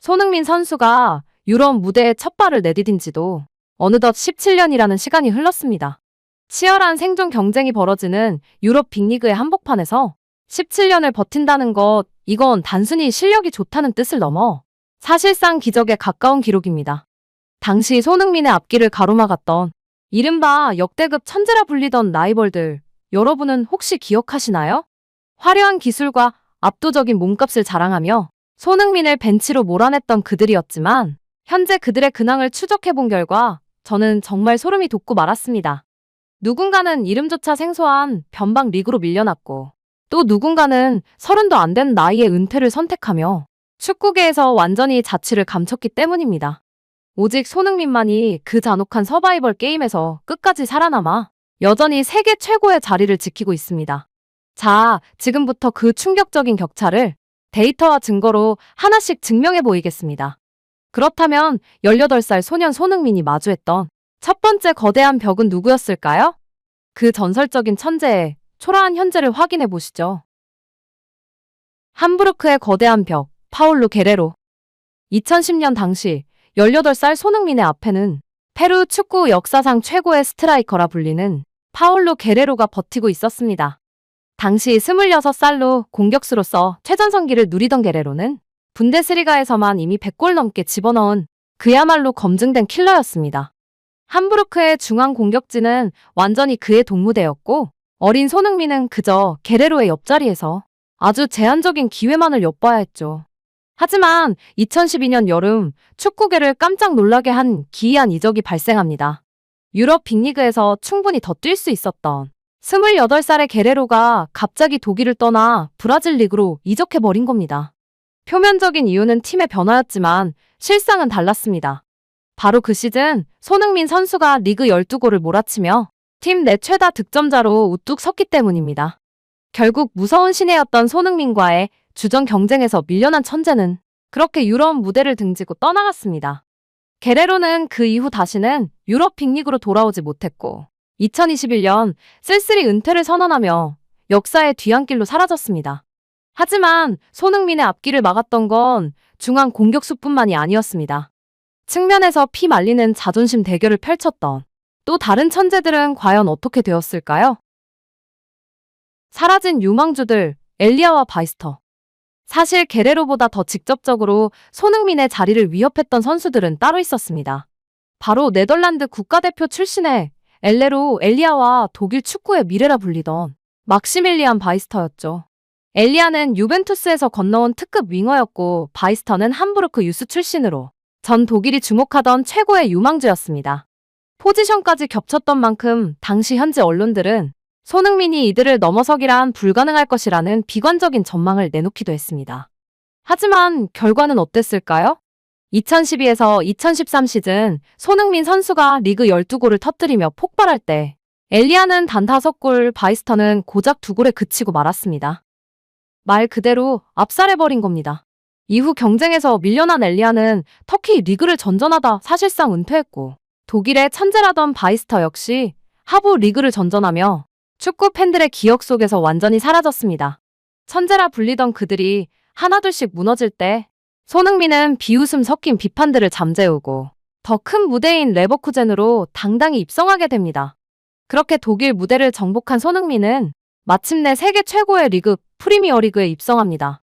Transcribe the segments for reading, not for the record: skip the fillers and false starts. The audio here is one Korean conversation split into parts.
손흥민 선수가 유럽 무대에 첫 발을 내디딘 지도 어느덧 17년이라는 시간이 흘렀습니다. 치열한 생존 경쟁이 벌어지는 유럽 빅리그의 한복판에서 17년을 버틴다는 것, 이건 단순히 실력이 좋다는 뜻을 넘어 사실상 기적에 가까운 기록입니다. 당시 손흥민의 앞길을 가로막았던 이른바 역대급 천재라 불리던 라이벌들, 여러분은 혹시 기억하시나요? 화려한 기술과 압도적인 몸값을 자랑하며 손흥민을 벤치로 몰아냈던 그들이었지만 현재 그들의 근황을 추적해본 결과 저는 정말 소름이 돋고 말았습니다. 누군가는 이름조차 생소한 변방 리그로 밀려났고 또 누군가는 30도 안 된 나이에 은퇴를 선택하며 축구계에서 완전히 자취를 감췄기 때문입니다. 오직 손흥민만이 그 잔혹한 서바이벌 게임에서 끝까지 살아남아 여전히 세계 최고의 자리를 지키고 있습니다. 자, 지금부터 그 충격적인 격차를 데이터와 증거로 하나씩 증명해 보이겠습니다. 그렇다면 18살 소년 손흥민이 마주했던 첫 번째 거대한 벽은 누구였을까요? 그 전설적인 천재의 초라한 현재를 확인해 보시죠. 함부르크의 거대한 벽, 파울루 게레로. 2010년 당시 18살 손흥민의 앞에는 페루 축구 역사상 최고의 스트라이커라 불리는 파울루 게레로가 버티고 있었습니다. 당시 26살로 공격수로서 최전성기를 누리던 게레로는 분데스리가에서만 이미 100골 넘게 집어넣은 그야말로 검증된 킬러였습니다. 함부르크의 중앙 공격진은 완전히 그의 동무대였고 어린 손흥민은 그저 게레로의 옆자리에서 아주 제한적인 기회만을 엿봐야 했죠. 하지만 2012년 여름 축구계를 깜짝 놀라게 한 기이한 이적이 발생합니다. 유럽 빅리그에서 충분히 더 뛸 수 있었던 28살의 게레로가 갑자기 독일을 떠나 브라질 리그로 이적해버린 겁니다. 표면적인 이유는 팀의 변화였지만 실상은 달랐습니다. 바로 그 시즌 손흥민 선수가 리그 12골을 몰아치며 팀 내 최다 득점자로 우뚝 섰기 때문입니다. 결국 무서운 신예였던 손흥민과의 주전 경쟁에서 밀려난 천재는 그렇게 유럽 무대를 등지고 떠나갔습니다. 게레로는 그 이후 다시는 유럽 빅리그로 돌아오지 못했고 2021년 쓸쓸히 은퇴를 선언하며 역사의 뒤안길로 사라졌습니다. 하지만 손흥민의 앞길을 막았던 건 중앙 공격수뿐만이 아니었습니다. 측면에서 피 말리는 자존심 대결을 펼쳤던 또 다른 천재들은 과연 어떻게 되었을까요? 사라진 유망주들, 엘리아와 바이스터. 사실 게레로보다 더 직접적으로 손흥민의 자리를 위협했던 선수들은 따로 있었습니다. 바로 네덜란드 국가대표 출신의 엘레로 엘리아와 독일 축구의 미래라 불리던 막시밀리안 바이스터였죠. 엘리아는 유벤투스에서 건너온 특급 윙어였고 바이스터는 함부르크 유스 출신으로 전 독일이 주목하던 최고의 유망주였습니다. 포지션까지 겹쳤던 만큼 당시 현지 언론들은 손흥민이 이들을 넘어서기란 불가능할 것이라는 비관적인 전망을 내놓기도 했습니다. 하지만 결과는 어땠을까요? 2012에서 2013 시즌 손흥민 선수가 리그 12골을 터뜨리며 폭발할 때 엘리아는 단 5골, 바이스터는 고작 2골에 그치고 말았습니다. 말 그대로 압살해버린 겁니다. 이후 경쟁에서 밀려난 엘리아는 터키 리그를 전전하다 사실상 은퇴했고 독일의 천재라던 바이스터 역시 하부 리그를 전전하며 축구 팬들의 기억 속에서 완전히 사라졌습니다. 천재라 불리던 그들이 하나둘씩 무너질 때 손흥민은 비웃음 섞인 비판들을 잠재우고 더 큰 무대인 레버쿠젠으로 당당히 입성하게 됩니다. 그렇게 독일 무대를 정복한 손흥민은 마침내 세계 최고의 리그 프리미어리그에 입성합니다.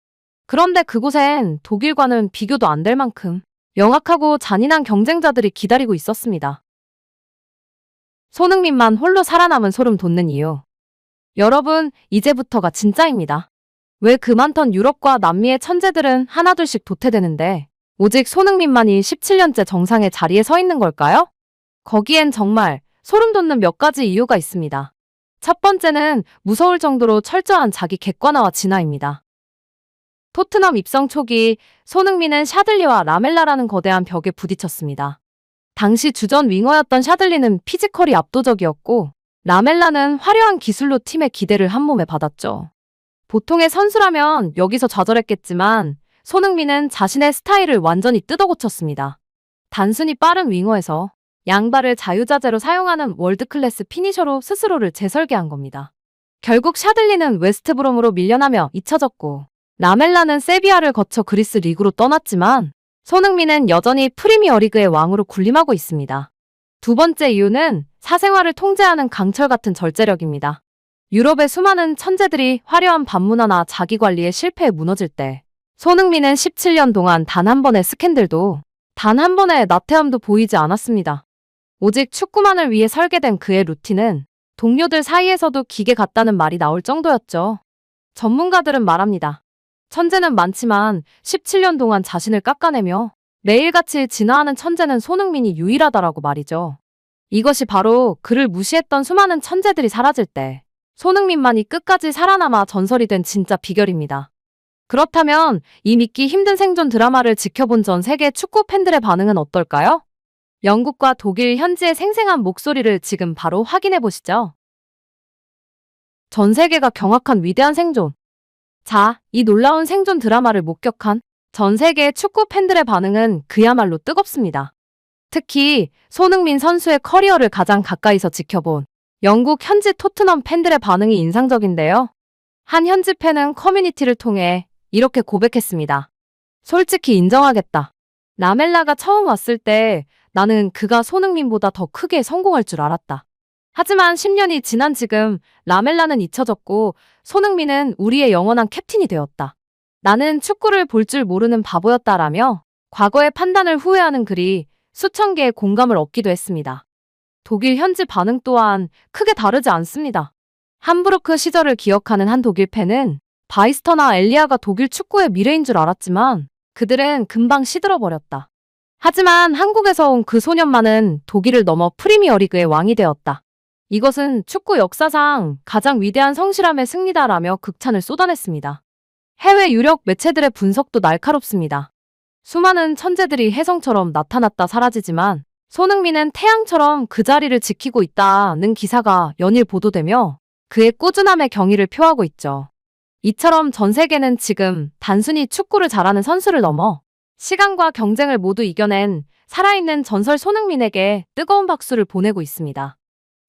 그런데 그곳엔 독일과는 비교도 안 될 만큼 영악하고 잔인한 경쟁자들이 기다리고 있었습니다. 손흥민만 홀로 살아남은 소름 돋는 이유. 여러분, 이제부터가 진짜입니다. 왜 그 많던 유럽과 남미의 천재들은 하나둘씩 도태되는데 오직 손흥민만이 17년째 정상의 자리에 서 있는 걸까요? 거기엔 정말 소름 돋는 몇 가지 이유가 있습니다. 첫 번째는 무서울 정도로 철저한 자기 객관화와 진화입니다. 토트넘 입성 초기 손흥민은 샤들리와 라멜라라는 거대한 벽에 부딪혔습니다. 당시 주전 윙어였던 샤들리는 피지컬이 압도적이었고 라멜라는 화려한 기술로 팀의 기대를 한몸에 받았죠. 보통의 선수라면 여기서 좌절했겠지만 손흥민은 자신의 스타일을 완전히 뜯어고쳤습니다. 단순히 빠른 윙어에서 양발을 자유자재로 사용하는 월드클래스 피니셔로 스스로를 재설계한 겁니다. 결국 샤들리는 웨스트브롬으로 밀려나며 잊혀졌고 라멜라는 세비야를 거쳐 그리스 리그로 떠났지만 손흥민은 여전히 프리미어리그의 왕으로 군림하고 있습니다. 두 번째 이유는 사생활을 통제하는 강철 같은 절제력입니다. 유럽의 수많은 천재들이 화려한 밤문화나 자기관리의 실패에 무너질 때 손흥민은 17년 동안 단 한 번의 스캔들도 단 한 번의 나태함도 보이지 않았습니다. 오직 축구만을 위해 설계된 그의 루틴은 동료들 사이에서도 기계 같다는 말이 나올 정도였죠. 전문가들은 말합니다. 천재는 많지만 17년 동안 자신을 깎아내며 매일같이 진화하는 천재는 손흥민이 유일하다라고 말이죠. 이것이 바로 그를 무시했던 수많은 천재들이 사라질 때 손흥민만이 끝까지 살아남아 전설이 된 진짜 비결입니다. 그렇다면 이 믿기 힘든 생존 드라마를 지켜본 전 세계 축구 팬들의 반응은 어떨까요? 영국과 독일 현지의 생생한 목소리를 지금 바로 확인해 보시죠. 전 세계가 경악한 위대한 생존. 자, 이 놀라운 생존 드라마를 목격한 전 세계 축구 팬들의 반응은 그야말로 뜨겁습니다. 특히 손흥민 선수의 커리어를 가장 가까이서 지켜본 영국 현지 토트넘 팬들의 반응이 인상적인데요. 한 현지 팬은 커뮤니티를 통해 이렇게 고백했습니다. 솔직히 인정하겠다. 라멜라가 처음 왔을 때 나는 그가 손흥민보다 더 크게 성공할 줄 알았다. 하지만 10년이 지난 지금 라멜라는 잊혀졌고 손흥민은 우리의 영원한 캡틴이 되었다. 나는 축구를 볼 줄 모르는 바보였다라며 과거의 판단을 후회하는 글이 수천 개의 공감을 얻기도 했습니다. 독일 현지 반응 또한 크게 다르지 않습니다. 함부르크 시절을 기억하는 한 독일 팬은 바이스터나 엘리아가 독일 축구의 미래인 줄 알았지만 그들은 금방 시들어버렸다. 하지만 한국에서 온 그 소년만은 독일을 넘어 프리미어리그의 왕이 되었다. 이것은 축구 역사상 가장 위대한 성실함의 승리다라며 극찬을 쏟아냈습니다. 해외 유력 매체들의 분석도 날카롭습니다. 수많은 천재들이 혜성처럼 나타났다 사라지지만 손흥민은 태양처럼 그 자리를 지키고 있다는 기사가 연일 보도되며 그의 꾸준함의 경의를 표하고 있죠. 이처럼 전 세계는 지금 단순히 축구를 잘하는 선수를 넘어 시간과 경쟁을 모두 이겨낸 살아있는 전설 손흥민에게 뜨거운 박수를 보내고 있습니다.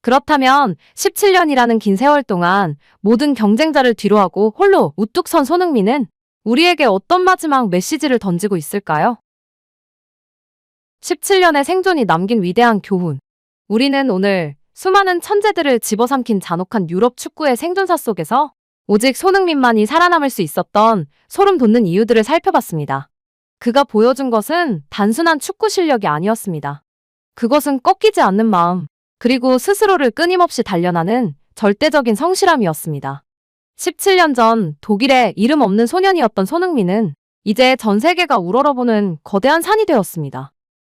그렇다면 17년이라는 긴 세월 동안 모든 경쟁자를 뒤로하고 홀로 우뚝 선 손흥민은 우리에게 어떤 마지막 메시지를 던지고 있을까요? 17년의 생존이 남긴 위대한 교훈. 우리는 오늘 수많은 천재들을 집어삼킨 잔혹한 유럽 축구의 생존사 속에서 오직 손흥민만이 살아남을 수 있었던 소름 돋는 이유들을 살펴봤습니다. 그가 보여준 것은 단순한 축구 실력이 아니었습니다. 그것은 꺾이지 않는 마음, 그리고 스스로를 끊임없이 단련하는 절대적인 성실함이었습니다. 17년 전 독일의 이름 없는 소년이었던 손흥민은 이제 전 세계가 우러러보는 거대한 산이 되었습니다.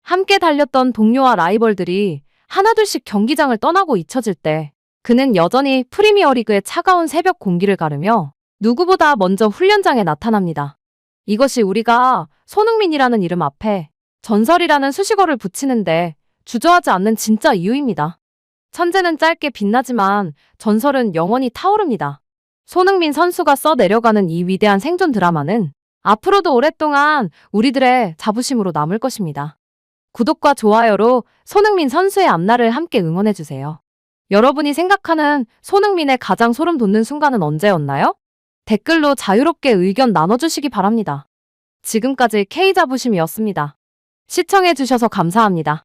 함께 달렸던 동료와 라이벌들이 하나둘씩 경기장을 떠나고 잊혀질 때 그는 여전히 프리미어리그의 차가운 새벽 공기를 가르며 누구보다 먼저 훈련장에 나타납니다. 이것이 우리가 손흥민이라는 이름 앞에 전설이라는 수식어를 붙이는데 주저하지 않는 진짜 이유입니다. 천재는 짧게 빛나지만 전설은 영원히 타오릅니다. 손흥민 선수가 써내려가는 이 위대한 생존 드라마는 앞으로도 오랫동안 우리들의 자부심으로 남을 것입니다. 구독과 좋아요로 손흥민 선수의 앞날을 함께 응원해주세요. 여러분이 생각하는 손흥민의 가장 소름 돋는 순간은 언제였나요? 댓글로 자유롭게 의견 나눠주시기 바랍니다. 지금까지 K자부심이었습니다. 시청해주셔서 감사합니다.